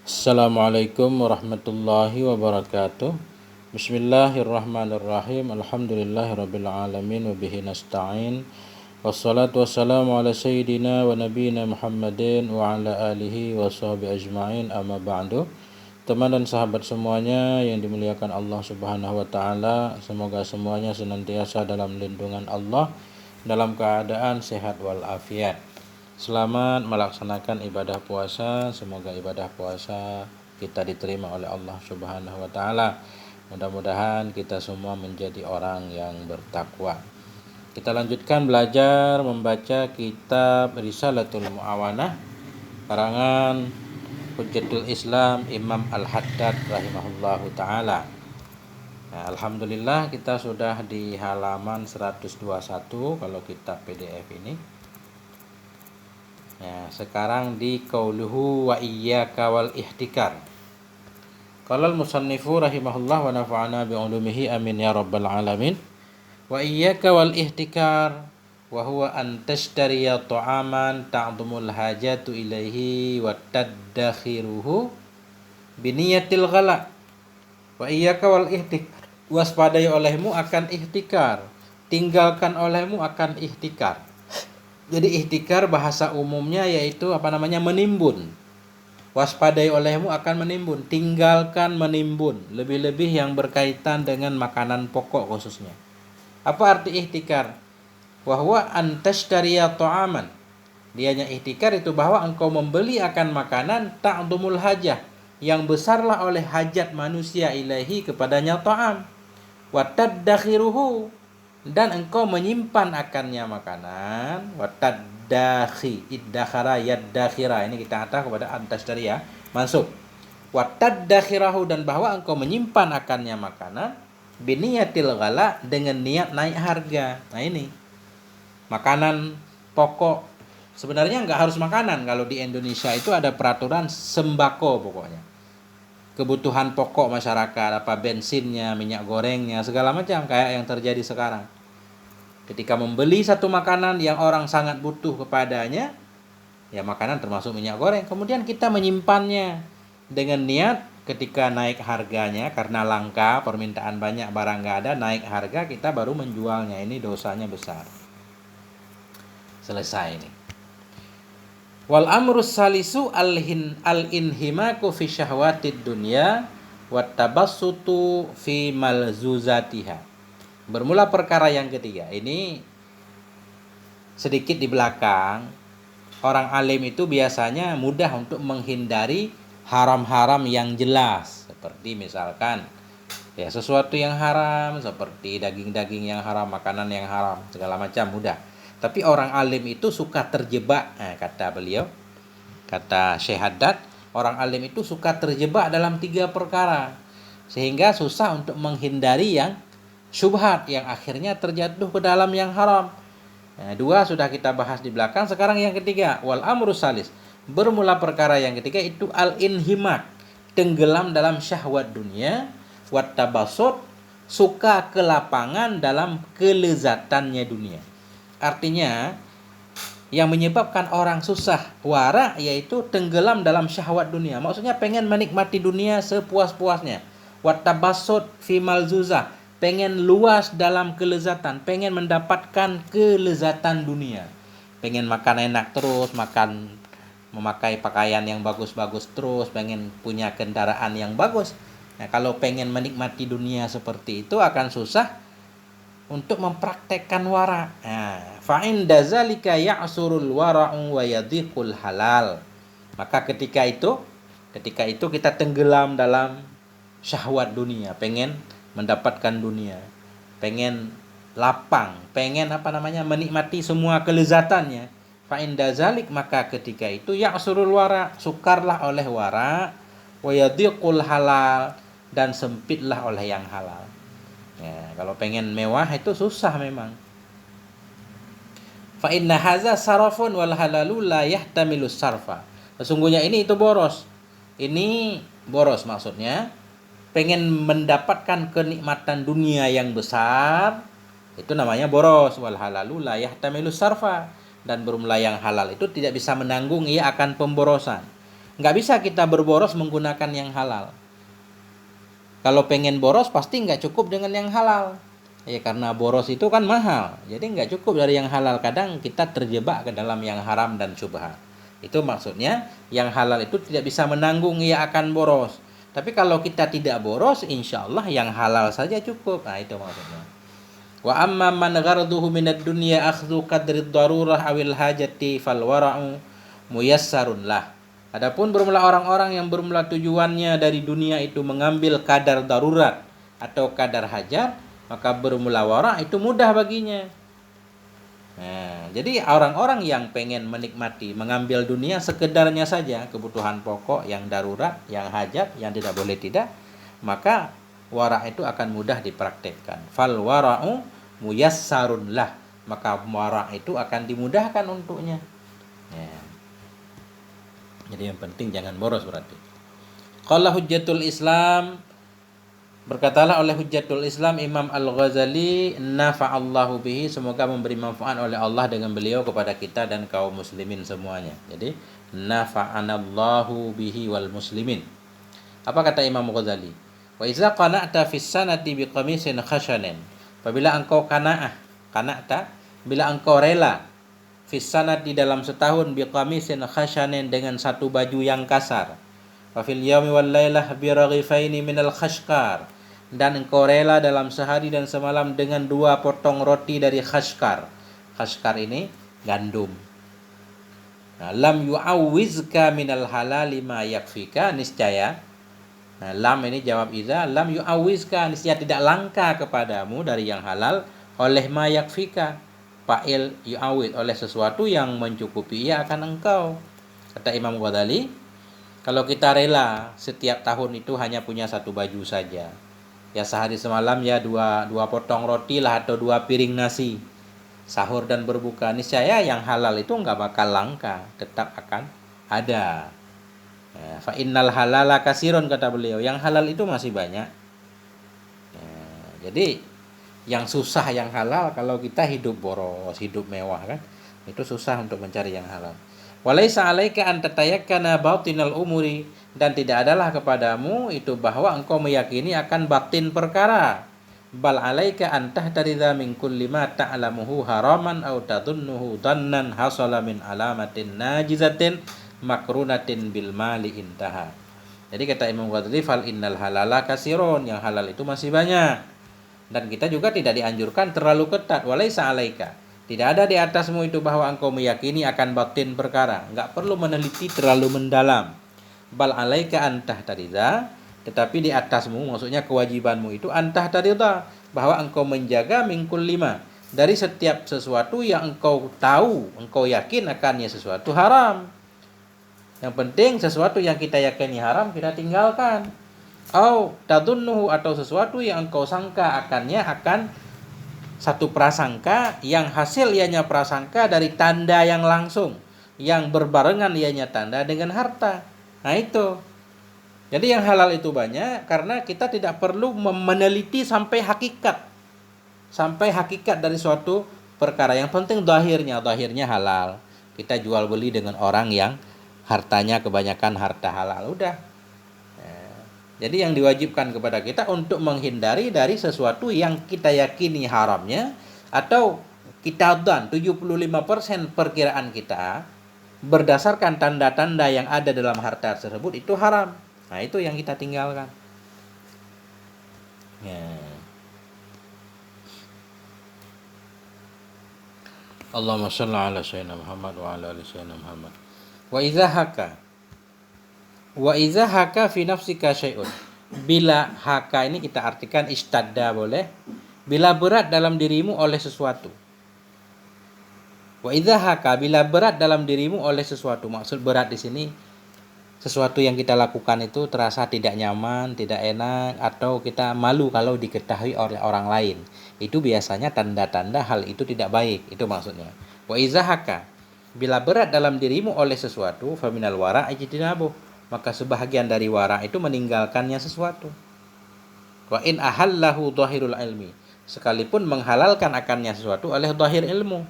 Assalamualaikum warahmatullahi wabarakatuh. Bismillahirrahmanirrahim. Alhamdulillahirabbil alamin wa bihi nasta'in. Wassalatu wassalamu ala sayyidina wa nabiyyina Muhammadin wa ala alihi wa sahbihi ajma'in, amma ba'du. Teman dan sahabat semuanya yang dimuliakan Allah Subhanahu wa taala, semoga semuanya senantiasa dalam lindungan Allah, dalam keadaan sehat walafiat. Selamat melaksanakan ibadah puasa. Semoga ibadah puasa kita diterima oleh Allah Subhanahu wa taala. Mudah-mudahan kita semua menjadi orang yang bertakwa. Kita lanjutkan belajar membaca kitab Risalatul Mu'awanah karangan Hujjatul Islam Imam Al-Haddad rahimahullahu taala. Nah, alhamdulillah kita sudah di halaman 121 kalau kitab PDF ini. Ya, sekarang di qauluhu wa iyyaka wal ihtikar. Qala al-musannifu rahimahullah wa nafa'ana bi ulumihi amin ya rabbal alamin. Wa iyyaka wal ihtikar wa huwa an tashtariya ta'aman ta'dhumul hajatu ilaihi wa tadakhiruhu bi niyatil ghala. Wa iyyaka wal ihtikar. Waspadai olehmu akan ihtikar, tinggalkan olehmu akan ihtikar. Jadi ihtikar bahasa umumnya yaitu menimbun. Waspadai olehmu akan menimbun, tinggalkan menimbun, lebih-lebih yang berkaitan dengan makanan pokok khususnya. Apa arti ihtikar? Wahwa antashtariya ta'aman. Dianya ihtikar itu bahwa engkau membeli akan makanan ta'dumul hajah, yang besarlah oleh hajat manusia ilahi kepadanya ta'am. Wa tadakhiruhu, dan engkau menyimpan akannya makanan. Watadakhi, iddakhara yaddakhira, ini kita kata kepada antashtariya masuk. Watadakhirahu, dan bahwa engkau menyimpan akannya makanan biniyatil ghala, dengan niat naik harga. Nah ini makanan pokok, sebenarnya nggak harus makanan. Kalau di Indonesia itu ada peraturan sembako, pokoknya kebutuhan pokok masyarakat, apa bensinnya, minyak gorengnya, segala macam, kayak yang terjadi sekarang. Ketika membeli satu makanan yang orang sangat butuh kepadanya, ya makanan termasuk minyak goreng, kemudian kita menyimpannya dengan niat ketika naik harganya, karena langka, permintaan banyak, barang nggak ada, naik harga, kita baru menjualnya. Ini dosanya besar. Selesai ini. Wal amrus salisu al-inhimaku fi syahwatid dunya wa tabassutu fi malzuzatiha. Bermula perkara yang ketiga. Ini sedikit di belakang. Orang alim itu biasanya mudah untuk menghindari haram-haram yang jelas, seperti misalkan ya sesuatu yang haram, seperti daging-daging yang haram, makanan yang haram, segala macam mudah. Tapi orang alim itu suka terjebak, kata beliau, kata Syekh Haddad, orang alim itu suka terjebak dalam 3 perkara, sehingga susah untuk menghindari yang syubhat, yang akhirnya terjatuh ke dalam yang haram. 2 sudah kita bahas di belakang, sekarang yang ketiga, wal amrus salis. Bermula perkara yang ketiga itu al-inhimak, tenggelam dalam syahwat dunia, wat tabassut, suka kelapangan dalam kelezatannya dunia. Artinya yang menyebabkan orang susah wara yaitu tenggelam dalam syahwat dunia. Maksudnya pengen menikmati dunia sepuas-puasnya. Wat tabassut fi malzuzah, pengen luas dalam kelezatan, pengen mendapatkan kelezatan dunia. Pengen makan enak terus, memakai pakaian yang bagus-bagus terus, pengen punya kendaraan yang bagus. Nah, kalau pengen menikmati dunia seperti itu akan susah untuk mempraktekkan wara. Fa'in dazalika ya'surul wara'u wa yadhiqul halal. Maka ketika itu kita tenggelam dalam syahwat dunia, pengen mendapatkan dunia, pengen lapang, pengen menikmati semua kelezatannya. Fa'in dazalik, maka ketika itu ya'surul wara, sukarlah oleh wara, wa yadhiqul halal, dan sempitlah oleh yang halal. Ya, kalau pengen mewah itu susah memang. Fa inna hadza sarafun wal halalu la yahtamilu sarfa. Sesungguhnya ini itu boros. Ini boros maksudnya pengen mendapatkan kenikmatan dunia yang besar, itu namanya boros. Wal halalu la yahtamilu sarfa, dan bermula yang halal itu tidak bisa menanggung ia akan pemborosan. Nggak bisa kita berboros menggunakan yang halal. Kalau pengen boros pasti nggak cukup dengan yang halal. Ya karena boros itu kan mahal. Jadi nggak cukup dari yang halal. Kadang kita terjebak ke dalam yang haram dan syubhat. Itu maksudnya yang halal itu tidak bisa menanggung ia akan boros. Tapi kalau kita tidak boros, insya Allah yang halal saja cukup. Nah itu maksudnya. Wa amma man gharduhu minad dunya akhdhu qadri darurah awil hajati fal wara'u muyassarun lah. Adapun bermula orang-orang yang bermula tujuannya dari dunia itu mengambil kadar darurat atau kadar hajat, maka bermula wara itu mudah baginya. Nah, jadi orang-orang yang pengen menikmati, mengambil dunia sekedarnya saja, kebutuhan pokok yang darurat, yang hajat, yang tidak boleh tidak, maka wara itu akan mudah dipraktekkan. Fal wara'u muyassarun lah, maka wara itu akan dimudahkan untuknya. Ya. Jadi yang penting jangan boros berarti. Qala Hujjatul Islam, berkatalah oleh Hujjatul Islam Imam Al-Ghazali, nafa'allahu bihi, semoga memberi manfaat oleh Allah dengan beliau kepada kita dan kaum muslimin semuanya. Jadi nafa'anallahu bihi wal muslimin. Apa kata Imam Ghazali? Wa iza qana'ta fis sanati biqamisin khashanin. Apabila engkau qana'ta, bila engkau rela fis sanati dalam setahun biqamisin khashanin dengan satu baju yang kasar. Wa fil yaumi wal lailah bi raghifaini minal khashkar, dan engkau rela dalam sehari dan semalam dengan 2 potong roti dari khashkar. Khashkar ini gandum. Nah, lam yu'awwizka minal halali ma yakfika, niscaya. Nah, lam ini jawab idza, lam yu'awwizka, niscaya tidak langka kepadamu dari yang halal oleh ma yakfika, fa'il yu'awwid, oleh sesuatu yang mencukupi ia akan engkau. Kata Imam Ghazali, kalau kita rela setiap tahun itu hanya punya satu baju saja, ya sehari semalam ya dua potong roti lah atau 2 piring nasi, sahur dan berbuka, niscaya yang halal itu nggak bakal langka, tetap akan ada. Ya, fa innal halala kasirun, kata beliau, yang halal itu masih banyak. Ya, jadi yang susah yang halal, kalau kita hidup boros, hidup mewah kan, itu susah untuk mencari yang halal. Walaisa alaika an tatayakkana batinal umuri, dan tidak adalah kepadamu itu bahwa engkau meyakini akan batin perkara. Bal alaika an tahtaridza min kulli ma ta'lamuhu haraman aw tadhunnuhu dhannan hasala min alamatin najizatin makrunatin bil mali intaha. Jadi kata Imam Ghazali, fal innal halala kasirun, yang halal itu masih banyak. Dan kita juga tidak dianjurkan terlalu ketat. Walaisa alaika, tidak ada di atasmu itu bahwa engkau meyakini akan batin perkara. Enggak perlu meneliti terlalu mendalam. Bal alaika antah taridha, tetapi di atasmu, maksudnya kewajibanmu itu antah taridha, bahwa engkau menjaga mingkul 5, dari setiap sesuatu yang engkau tahu, engkau yakin akannya sesuatu haram. Yang penting sesuatu yang kita yakini haram kita tinggalkan. Au tadunnuhu, atau sesuatu yang engkau sangka akannya akan satu prasangka yang hasil ianya prasangka dari tanda yang langsung, yang berbarengan ianya tanda dengan harta. Nah itu. Jadi yang halal itu banyak karena kita tidak perlu meneliti sampai hakikat. Sampai hakikat dari suatu perkara. Yang penting zahirnya halal. Kita jual beli dengan orang yang hartanya kebanyakan harta halal. Udah. Jadi yang diwajibkan kepada kita untuk menghindari dari sesuatu yang kita yakini haramnya, atau kita dan 75% perkiraan kita berdasarkan tanda-tanda yang ada dalam harta tersebut itu haram. Nah itu yang kita tinggalkan. Ya. Allahumma shalli ala sayyidina Muhammad wa ala ali sayyidina Muhammad. Wa iza haka fi nafsika syai'un. Bila haka ini kita artikan istadda boleh. Bila berat dalam dirimu oleh sesuatu. Wa iza haka, bila berat dalam dirimu oleh sesuatu. Maksud berat di sini sesuatu yang kita lakukan itu terasa tidak nyaman, tidak enak, atau kita malu kalau diketahui oleh orang lain. Itu biasanya tanda-tanda hal itu tidak baik. Itu maksudnya. Wa iza haka, bila berat dalam dirimu oleh sesuatu, faminal wara ijtinabuh, maka sebahagian dari wara itu meninggalkannya sesuatu. Wa in ahallahu dhahirul ilmi, sekalipun menghalalkan akannya sesuatu oleh dhahir ilmu.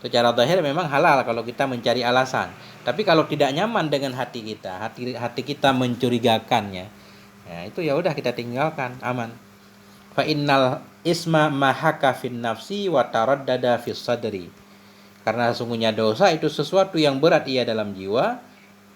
Secara dhahir memang halal kalau kita mencari alasan. Tapi kalau tidak nyaman dengan hati kita, hati kita mencurigakannya, ya itu ya udah kita tinggalkan, aman. Fa innal isma mahaka fin nafsi wa taraddada fis sadri. Karena sungguhnya dosa itu sesuatu yang berat ia dalam jiwa,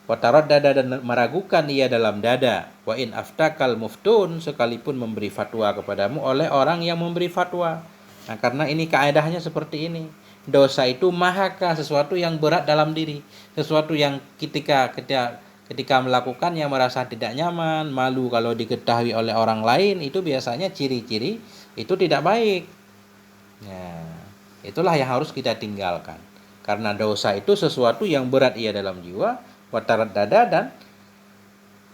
wa taraddada dan meragukan ia dalam dada. Wa in aftakal muftun, sekalipun memberi fatwa kepadamu oleh orang yang memberi fatwa. Nah, karena ini kaedahnya seperti ini. Dosa itu mahaka, sesuatu yang berat dalam diri, sesuatu yang ketika melakukan yang merasa tidak nyaman, malu kalau diketahui oleh orang lain, itu biasanya ciri-ciri itu tidak baik. Nah, itulah yang harus kita tinggalkan. Karena dosa itu sesuatu yang berat ia dalam jiwa, watarat dada, dan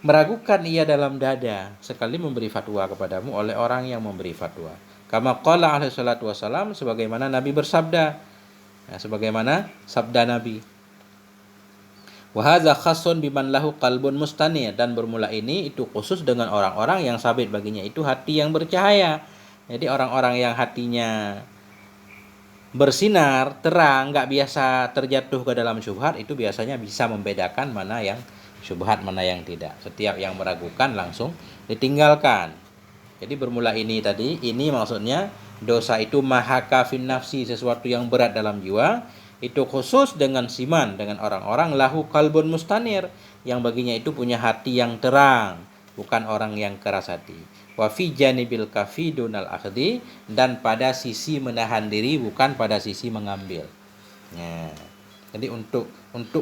meragukan ia dalam dada sekali memberi fatwa kepadamu oleh orang yang memberi fatwa. Kama qala alaihi salatu wasalam, sebagaimana Nabi bersabda. Nah, sebagaimana sabda Nabi. Wa hadza khassun biman lahu qalbun mustanir, dan bermula ini itu khusus dengan orang-orang yang sabit baginya itu hati yang bercahaya. Jadi orang-orang yang hatinya bersinar, terang, nggak biasa terjatuh ke dalam syubhat, itu biasanya bisa membedakan mana yang syubhat, mana yang tidak. Setiap yang meragukan langsung ditinggalkan. Jadi bermula ini tadi, ini maksudnya dosa itu mahaka fin nafsi, sesuatu yang berat dalam jiwa, itu khusus dengan siman, dengan orang-orang lahu qalbun mustanir, yang baginya itu punya hati yang terang, bukan orang yang keras hati. Wa fi janibil kafi dunal akhdi, dan pada sisi menahan diri bukan pada sisi mengambil. Nah, jadi untuk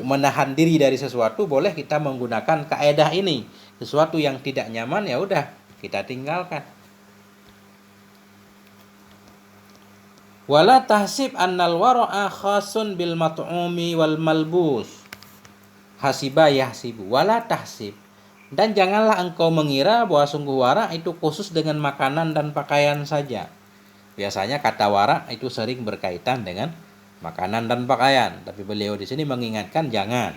menahan diri dari sesuatu boleh kita menggunakan kaedah ini. Sesuatu yang tidak nyaman ya udah kita tinggalkan. Wala tahsib annal wara'a khasun bil mat'umi wal malbus. Hasiba yahsibu. Wala tahsib. Dan janganlah engkau mengira bahwa sungguh wara itu khusus dengan makanan dan pakaian saja. Biasanya kata wara itu sering berkaitan dengan makanan dan pakaian. Tapi beliau di sini mengingatkan jangan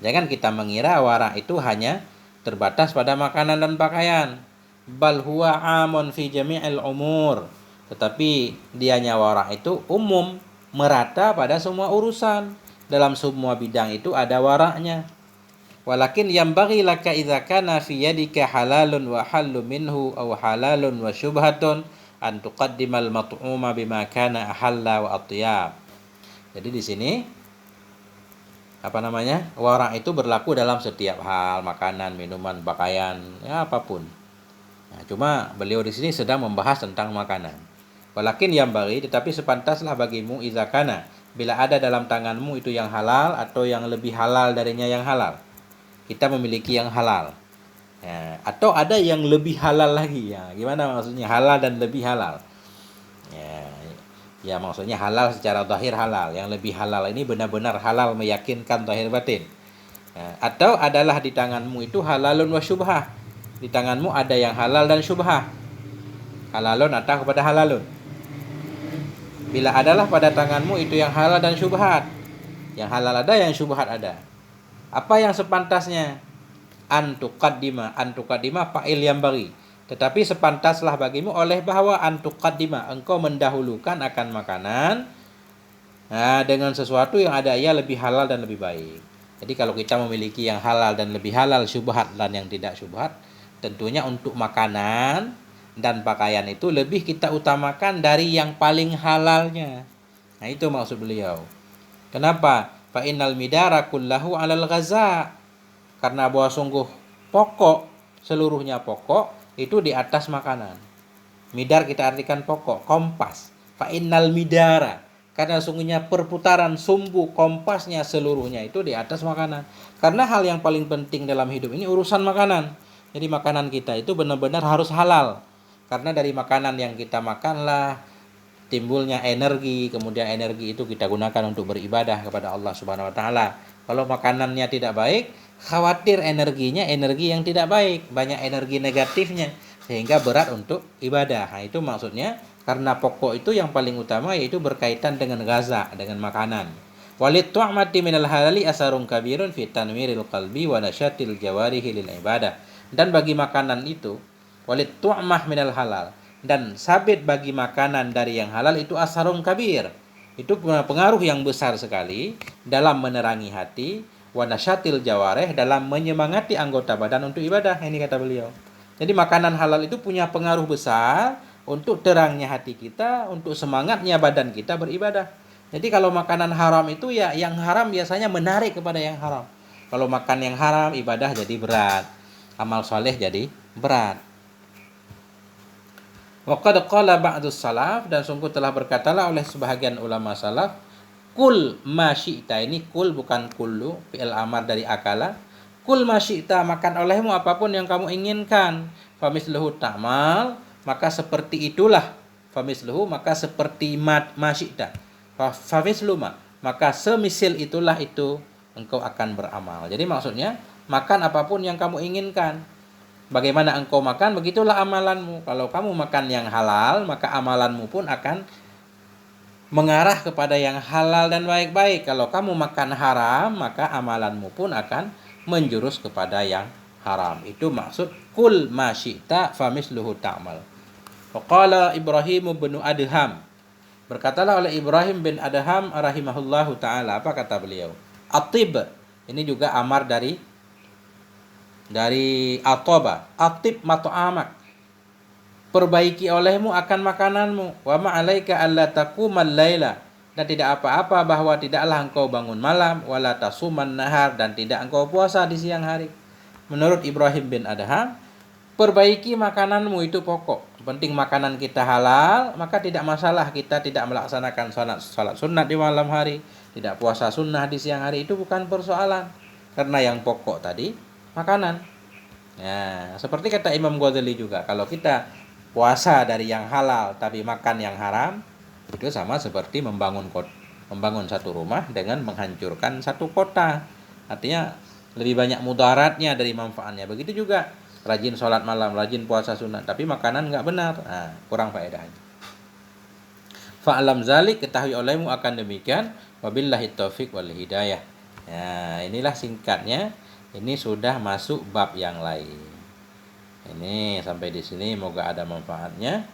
kita mengira wara itu hanya terbatas pada makanan dan pakaian. Bal huwa amun fi jami'il umur. Tetapi dianya wara itu umum, merata pada semua urusan. Dalam semua bidang itu ada waraknya. Walakin yambaghi laka idza kana fi yadika halalun wa hallu minhu aw halalun wa syubhatun an tuqaddimal mat'uma bima kana ahalla wa atyab. Jadi di sini warak itu berlaku dalam setiap hal, makanan, minuman, pakaian, ya apapun. Nah, cuma beliau di sini sedang membahas tentang makanan. Walakin yambaghi, tetapi sepantaslah bagimu idza kana, bila ada dalam tanganmu itu yang halal atau yang lebih halal darinya yang halal. Kita memiliki yang halal, ya, atau ada yang lebih halal lagi, ya gimana maksudnya halal dan lebih halal, ya maksudnya halal secara zahir halal, yang lebih halal ini benar-benar halal meyakinkan zahir batin, ya, atau adalah di tanganmu itu halalun wa syubhah, di tanganmu ada yang halal dan syubhah, halalun atau kepada halalun. Bila adalah pada tanganmu itu yang halal dan syubhat, yang halal ada, yang syubhat ada. Apa yang sepantasnya? Antuqaddima fa'il yambaghi. Tetapi sepantaslah bagimu oleh bahwa antuqaddima, engkau mendahulukan akan makanan, nah, dengan sesuatu yang ada ia lebih halal dan lebih baik. Jadi kalau kita memiliki yang halal dan lebih halal, syubhat dan yang tidak syubhat, tentunya untuk makanan dan pakaian itu lebih kita utamakan dari yang paling halalnya. Nah, itu maksud beliau. Kenapa? Fa innal midara kullahu 'alal ghaza. Karena bahwa sungguh pokok, seluruhnya pokok itu di atas makanan. Midar kita artikan pokok, kompas. Fa innal midara, karena sungguhnya perputaran sumbu kompasnya seluruhnya itu di atas makanan. Karena hal yang paling penting dalam hidup ini urusan makanan. Jadi makanan kita itu benar-benar harus halal. Karena dari makanan yang kita makanlah timbulnya energi, kemudian energi itu kita gunakan untuk beribadah kepada Allah Subhanahu wa taala. Kalau makanannya tidak baik, khawatir energinya energi yang tidak baik, banyak energi negatifnya sehingga berat untuk ibadah. Nah, itu maksudnya karena pokok itu yang paling utama yaitu berkaitan dengan ghaza, dengan makanan. Walit tu'mati minal halali asarun kabirun fi tanwiril qalbi wa nasyatil jawarihi lil ibadah. Dan bagi makanan itu, walit tu'mah minal halal, dan sabit bagi makanan dari yang halal itu asarun kabir. Itu pengaruh yang besar sekali dalam menerangi hati wa nasyatil jawareh, dalam menyemangati anggota badan untuk ibadah. Ini kata beliau. Jadi makanan halal itu punya pengaruh besar untuk terangnya hati kita, untuk semangatnya badan kita beribadah. Jadi kalau makanan haram itu ya yang haram biasanya menarik kepada yang haram. Kalau makan yang haram, ibadah jadi berat, amal soleh jadi berat. Wa qad qala ba'dus salaf, dan sungguh telah berkatalah oleh sebahagian ulama salaf, kul ma syi'ta, ini kul bukan kullu, fi'il amar dari akala. Kul ma syi'ta, makan olehmu apapun yang kamu inginkan. Famisluhu ta'mal, maka seperti itulah. Famisluhu, maka seperti ma syi'ta. Famislu ma, maka semisil itulah itu engkau akan beramal. Jadi maksudnya makan apapun yang kamu inginkan. Bagaimana engkau makan, begitulah amalanmu. Kalau kamu makan yang halal, maka amalanmu pun akan mengarah kepada yang halal dan baik-baik. Kalau kamu makan haram, maka amalanmu pun akan menjurus kepada yang haram. Itu maksud kul ma syi'ta famisluhu ta'mal. Faqala Ibrahim bin Adham, berkatalah oleh Ibrahim bin Adham rahimahullahu ta'ala, apa kata beliau? Atib, ini juga amar dari atoba. Atib mat'amak, perbaiki olehmu akan makananmu. Wa ma'alaika alla taqumal laila, dan tidak apa-apa bahwa tidaklah engkau bangun malam, wala tasuman nahar, dan tidak engkau puasa di siang hari. Menurut Ibrahim bin Adham, perbaiki makananmu itu pokok. Penting makanan kita halal, maka tidak masalah kita tidak melaksanakan salat sunat di malam hari, tidak puasa sunnah di siang hari, itu bukan persoalan. Karena yang pokok tadi makanan. Ya, seperti kata Imam Ghazali juga, kalau kita puasa dari yang halal tapi makan yang haram, itu sama seperti membangun satu rumah dengan menghancurkan satu kota. Artinya lebih banyak mudaratnya dari manfaatnya. Begitu juga rajin sholat malam, rajin puasa sunat, tapi makanan nggak benar, kurang faedahnya. Fa'alam zalik, ketahui olehmu akan demikian. Wabillahi taufiq wal hidayah. Ya, inilah singkatnya. Ini sudah masuk bab yang lain. Ini sampai di sini, moga ada manfaatnya.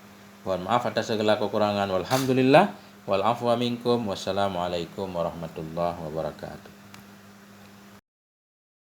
Mohon maaf atas segala kekurangan. Walhamdulillah wal afwa minkum. Wassalamualaikum warahmatullahi wabarakatuh.